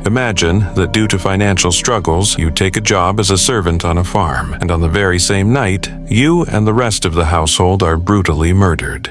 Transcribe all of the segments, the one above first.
Imagine that due to financial struggles, you take a job as a servant on a farm, and on the very same night, you and the rest of the household are brutally murdered.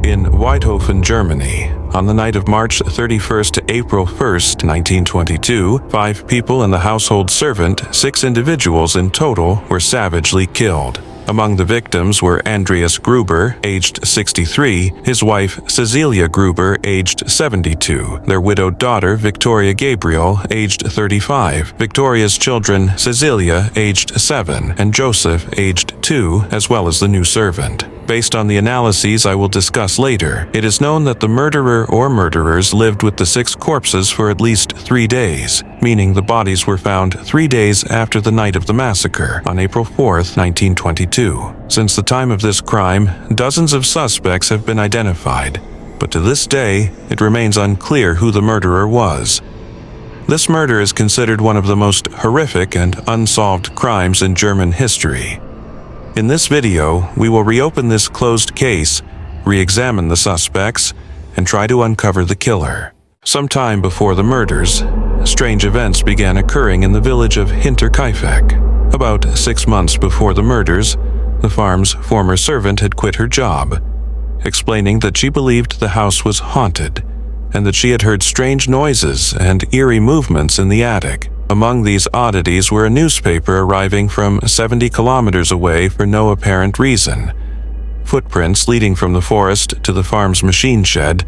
In Weidhofen, Germany, on the night of March 31st to April 1st, 1922, 5 people and the household servant, 6 individuals in total, were savagely killed. Among the victims were Andreas Gruber, aged 63, his wife Cecilia Gruber, aged 72, their widowed daughter Victoria Gabriel, aged 35, Victoria's children Cecilia, aged 7, and Joseph, aged 2, as well as the new servant. Based on the analyses I will discuss later, it is known that the murderer or murderers lived with the 6 corpses for at least 3 days, meaning the bodies were found 3 days after the night of the massacre, on April 4th, 1922. Since the time of this crime, dozens of suspects have been identified, but to this day, it remains unclear who the murderer was. This murder is considered one of the most horrific and unsolved crimes in German history. In this video, we will reopen this closed case, re-examine the suspects, and try to uncover the killer. Sometime before the murders, strange events began occurring in the village of Hinterkaifeck. About 6 months before the murders, the farm's former servant had quit her job, explaining that she believed the house was haunted, and that she had heard strange noises and eerie movements in the attic. Among these oddities were a newspaper arriving from 70 kilometers away for no apparent reason, footprints leading from the forest to the farm's machine shed,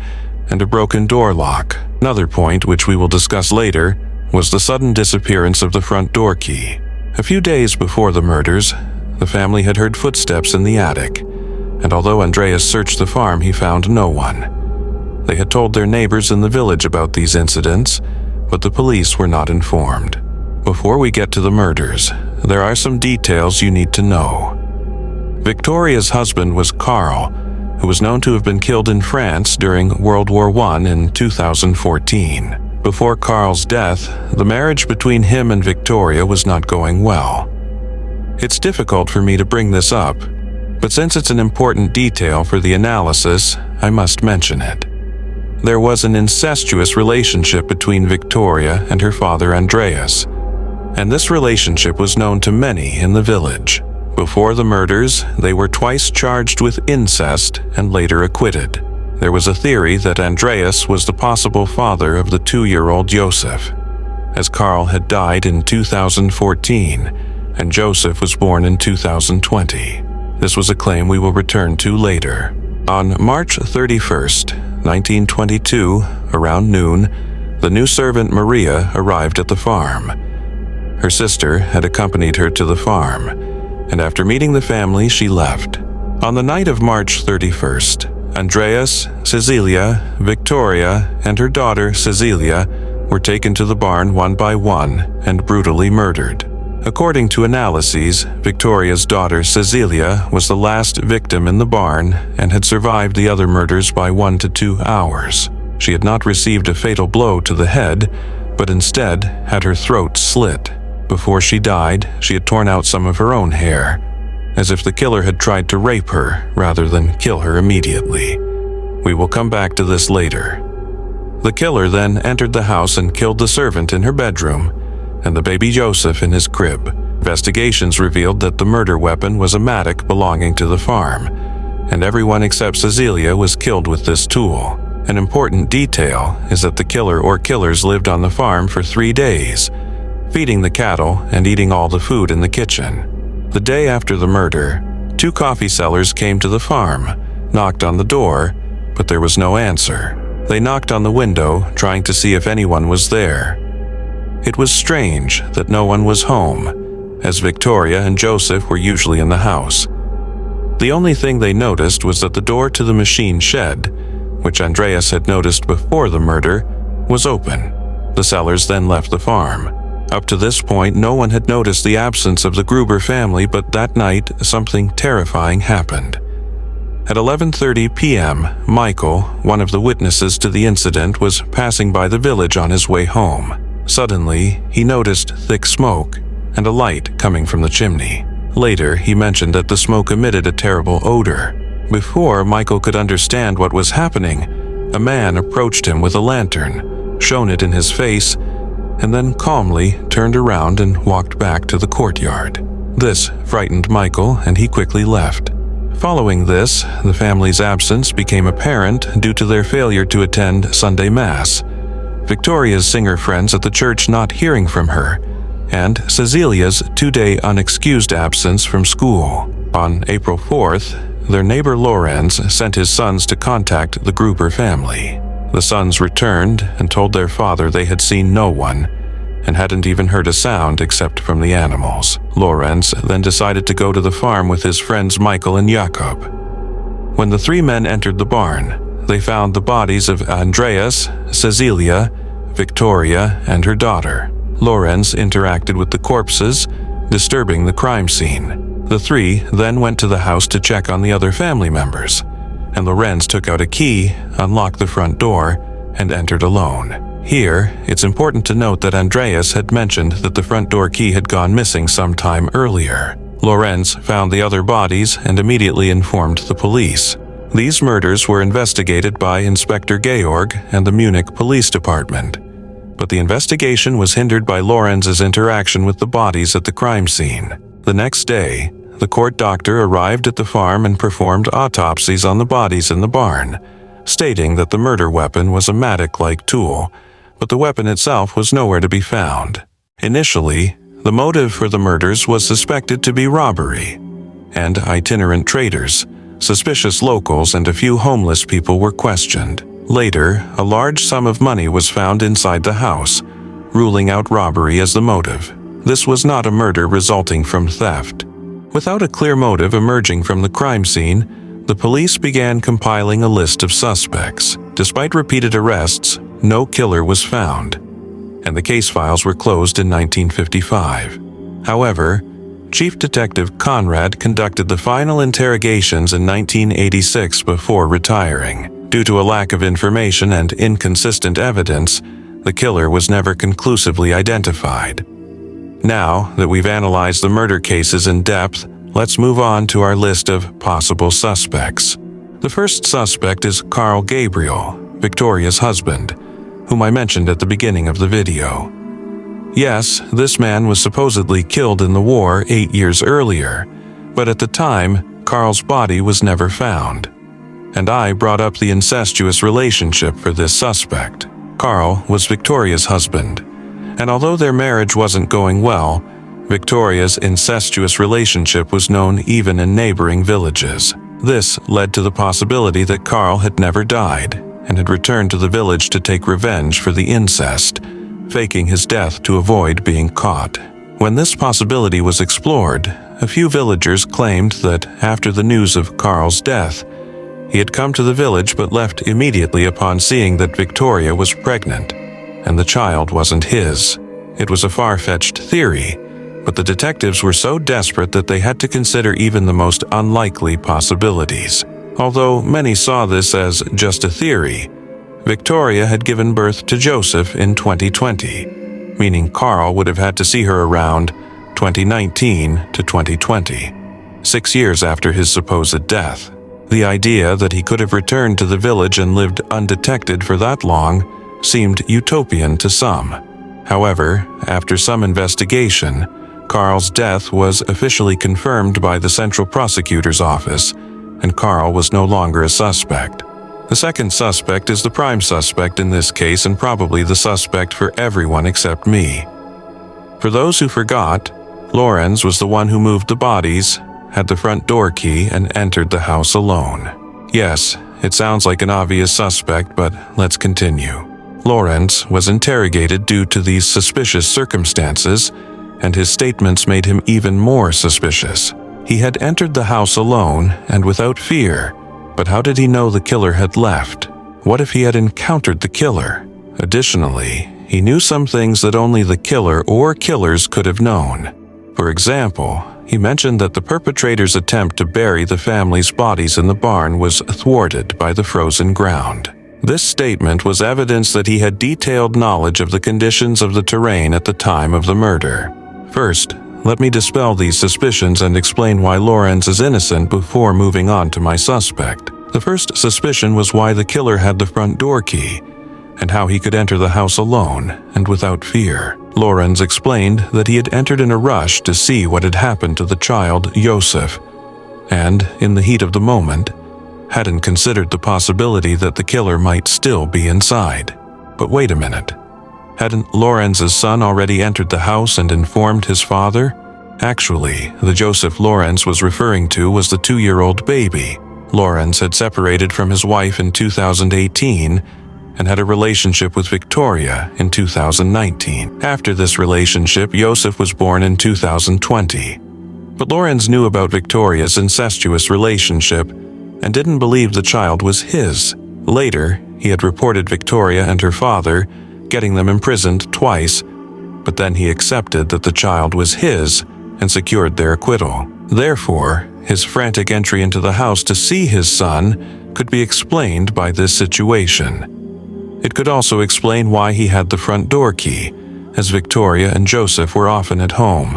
and a broken door lock. Another point, which we will discuss later, was the sudden disappearance of the front door key. A few days before the murders, the family had heard footsteps in the attic, and although Andreas searched the farm, he found no one. They had told their neighbors in the village about these incidents, but the police were not informed. Before we get to the murders, there are some details you need to know. Victoria's husband was Karl, who was known to have been killed in France during World War I in 2014. Before Karl's death, the marriage between him and Victoria was not going well. It's difficult for me to bring this up, but since it's an important detail for the analysis, I must mention it. There was an incestuous relationship between Victoria and her father Andreas, and this relationship was known to many in the village. Before the murders, they were twice charged with incest and later acquitted. There was a theory that Andreas was the possible father of the 2-year-old Joseph, as Karl had died in 2014 and Joseph was born in 2020. This was a claim we will return to later. On March 31st, 1922, around noon, the new servant Maria arrived at the farm. Her sister had accompanied her to the farm, and after meeting the family, she left. On the night of March 31st, Andreas, Cecilia, Victoria, and her daughter Cecilia were taken to the barn one by one and brutally murdered. According to analyses, Victoria's daughter Cecilia was the last victim in the barn and had survived the other murders by 1 to 2 hours. She had not received a fatal blow to the head, but instead had her throat slit. Before she died, she had torn out some of her own hair, as if the killer had tried to rape her rather than kill her immediately. We will come back to this later. The killer then entered the house and killed the servant in her bedroom and the baby Joseph in his crib. Investigations revealed that the murder weapon was a mattock belonging to the farm, and everyone except Cecilia was killed with this tool. An important detail is that the killer or killers lived on the farm for 3 days, feeding the cattle and eating all the food in the kitchen. The day after the murder, 2 coffee sellers came to the farm, knocked on the door, but there was no answer. They knocked on the window, trying to see if anyone was there. It was strange that no one was home, as Victoria and Joseph were usually in the house. The only thing they noticed was that the door to the machine shed, which Andreas had noticed before the murder, was open. The sellers then left the farm. Up to this point, no one had noticed the absence of the Gruber family, but that night, something terrifying happened. At 11:30 p.m., Michael, one of the witnesses to the incident, was passing by the village on his way home. Suddenly, he noticed thick smoke and a light coming from the chimney. Later, he mentioned that the smoke emitted a terrible odor. Before Michael could understand what was happening, a man approached him with a lantern, shone it in his face, and then calmly turned around and walked back to the courtyard. This frightened Michael, and he quickly left. Following this, the family's absence became apparent due to their failure to attend Sunday Mass, Victoria's singer friends at the church not hearing from her, and Cecilia's 2-day unexcused absence from school. On April 4th, their neighbor Lorenz sent his sons to contact the Gruber family. The sons returned and told their father they had seen no one and hadn't even heard a sound except from the animals. Lorenz then decided to go to the farm with his friends Michael and Jakob. When the three men entered the barn, they found the bodies of Andreas, Cecilia, Victoria, and her daughter. Lorenz interacted with the corpses, disturbing the crime scene. The three then went to the house to check on the other family members, and Lorenz took out a key, unlocked the front door, and entered alone. Here, it's important to note that Andreas had mentioned that the front door key had gone missing some time earlier. Lorenz found the other bodies and immediately informed the police. These murders were investigated by Inspector Georg and the Munich Police Department, but the investigation was hindered by Lorenz's interaction with the bodies at the crime scene. The next day, the court doctor arrived at the farm and performed autopsies on the bodies in the barn, stating that the murder weapon was a mattock-like tool, but the weapon itself was nowhere to be found. Initially, the motive for the murders was suspected to be robbery, and itinerant traders, suspicious locals, and a few homeless people were questioned. Later, a large sum of money was found inside the house, ruling out robbery as the motive. This was not a murder resulting from theft. Without a clear motive emerging from the crime scene, the police began compiling a list of suspects. Despite repeated arrests, no killer was found, and the case files were closed in 1955. However, Chief Detective Conrad conducted the final interrogations in 1986 before retiring. Due to a lack of information and inconsistent evidence, the killer was never conclusively identified. Now that we've analyzed the murder cases in depth, let's move on to our list of possible suspects. The first suspect is Carl Gabriel, Victoria's husband, whom I mentioned at the beginning of the video. Yes, this man was supposedly killed in the war 8 years earlier, but at the time, Carl's body was never found. And I brought up the incestuous relationship for this suspect. Carl was Victoria's husband, and although their marriage wasn't going well, Victoria's incestuous relationship was known even in neighboring villages. This led to the possibility that Carl had never died and had returned to the village to take revenge for the incest, faking his death to avoid being caught. When this possibility was explored, a few villagers claimed that after the news of Carl's death, he had come to the village but left immediately upon seeing that Victoria was pregnant, and the child wasn't his. It was a far-fetched theory, but the detectives were so desperate that they had to consider even the most unlikely possibilities. Although many saw this as just a theory, Victoria had given birth to Joseph in 2020, meaning Carl would have had to see her around 2019 to 2020, 6 years after his supposed death. The idea that he could have returned to the village and lived undetected for that long seemed utopian to some. However, after some investigation, Carl's death was officially confirmed by the Central Prosecutor's Office, and Carl was no longer a suspect. The second suspect is the prime suspect in this case and probably the suspect for everyone except me. For those who forgot, Lorenz was the one who moved the bodies, had the front door key, and entered the house alone. Yes, it sounds like an obvious suspect, but let's continue. Lorenz was interrogated due to these suspicious circumstances, and his statements made him even more suspicious. He had entered the house alone and without fear, but how did he know the killer had left? What if he had encountered the killer? Additionally, he knew some things that only the killer or killers could have known. For example, he mentioned that the perpetrator's attempt to bury the family's bodies in the barn was thwarted by the frozen ground. This statement was evidence that he had detailed knowledge of the conditions of the terrain at the time of the murder. First, let me dispel these suspicions and explain why Lorenz is innocent before moving on to my suspect. The first suspicion was why the killer had the front door key, and how he could enter the house alone and without fear. Lorenz explained that he had entered in a rush to see what had happened to the child, Joseph, and, in the heat of the moment, hadn't considered the possibility that the killer might still be inside. But wait a minute. Hadn't Lorenz's son already entered the house and informed his father? Actually, the Joseph Lorenz was referring to was the 2-year-old baby. Lorenz had separated from his wife in 2018 and had a relationship with Victoria in 2019. After this relationship, Joseph was born in 2020. But Lorenz knew about Victoria's incestuous relationship and didn't believe the child was his. Later, he had reported Victoria and her father, getting them imprisoned twice, but then he accepted that the child was his and secured their acquittal. Therefore, his frantic entry into the house to see his son could be explained by this situation. It could also explain why he had the front door key, as Victoria and Joseph were often at home,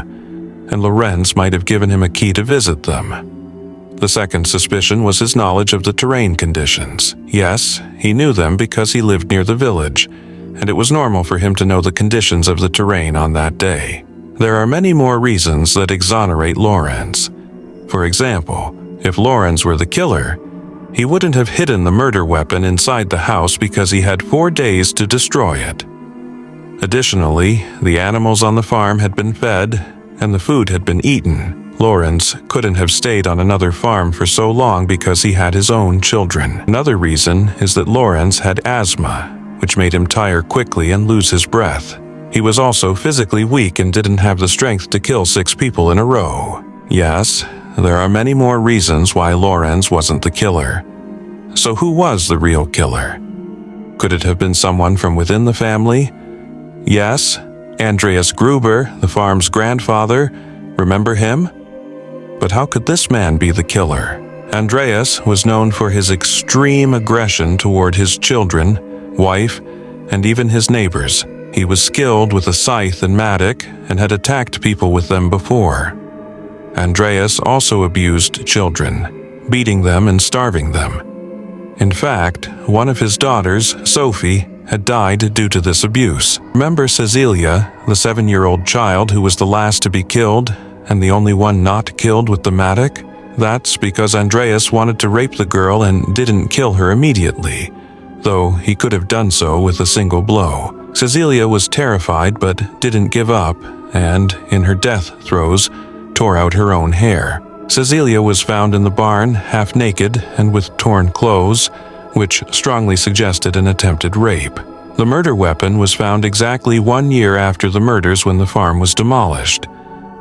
and Lorenz might have given him a key to visit them. The second suspicion was his knowledge of the terrain conditions. Yes, he knew them because he lived near the village, and it was normal for him to know the conditions of the terrain on that day. There are many more reasons that exonerate Lorenz. For example, if Lorenz were the killer, he wouldn't have hidden the murder weapon inside the house because he had 4 days to destroy it. Additionally, the animals on the farm had been fed, and the food had been eaten. Lorenz couldn't have stayed on another farm for so long because he had his own children. Another reason is that Lorenz had asthma, which made him tire quickly and lose his breath. He was also physically weak and didn't have the strength to kill 6 people in a row. Yes, there are many more reasons why Lorenz wasn't the killer. So who was the real killer? Could it have been someone from within the family? Yes, Andreas Gruber, the farm's grandfather. Remember him? But how could this man be the killer? Andreas was known for his extreme aggression toward his children, wife, and even his neighbors. He was skilled with a scythe and mattock and had attacked people with them before. Andreas also abused children, beating them and starving them. In fact, one of his daughters, Sophie, had died due to this abuse. Remember Cecilia, the 7-year-old child who was the last to be killed and the only one not killed with the mattock? That's because Andreas wanted to rape the girl and didn't kill her immediately, though he could have done so with a single blow. Cecilia was terrified but didn't give up and, in her death throes, tore out her own hair. Cecilia was found in the barn, half naked and with torn clothes, which strongly suggested an attempted rape. The murder weapon was found exactly 1 year after the murders when the farm was demolished,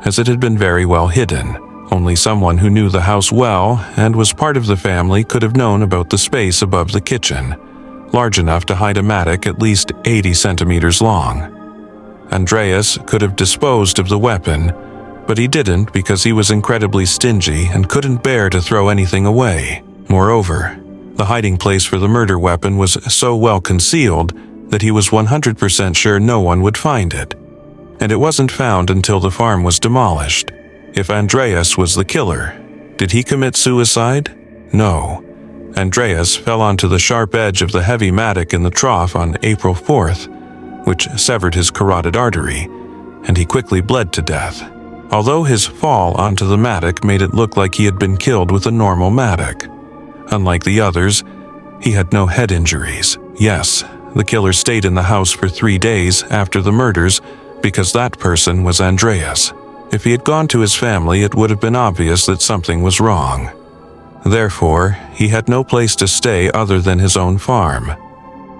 as it had been very well hidden. Only someone who knew the house well and was part of the family could have known about the space above the kitchen, large enough to hide a mattock at least 80 centimeters long. Andreas could have disposed of the weapon, but he didn't because he was incredibly stingy and couldn't bear to throw anything away. Moreover, the hiding place for the murder weapon was so well concealed that he was 100% sure no one would find it. And it wasn't found until the farm was demolished. If Andreas was the killer, did he commit suicide? No. Andreas fell onto the sharp edge of the heavy mattock in the trough on April 4th, which severed his carotid artery, and he quickly bled to death. Although his fall onto the mattock made it look like he had been killed with a normal mattock. Unlike the others, he had no head injuries. Yes, the killer stayed in the house for 3 days after the murders because that person was Andreas. If he had gone to his family, it would have been obvious that something was wrong. Therefore, he had no place to stay other than his own farm.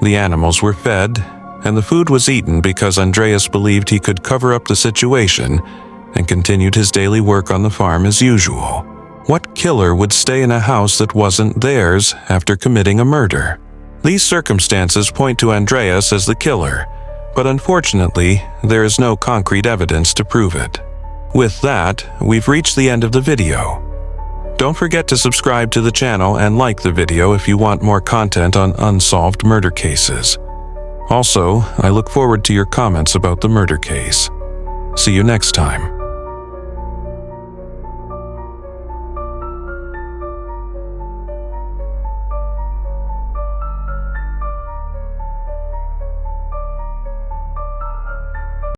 The animals were fed, and the food was eaten because Andreas believed he could cover up the situation and continued his daily work on the farm as usual. What killer would stay in a house that wasn't theirs after committing a murder? These circumstances point to Andreas as the killer, but unfortunately, there is no concrete evidence to prove it. With that, we've reached the end of the video. Don't forget to subscribe to the channel and like the video if you want more content on unsolved murder cases. Also, I look forward to your comments about the murder case. See you next time.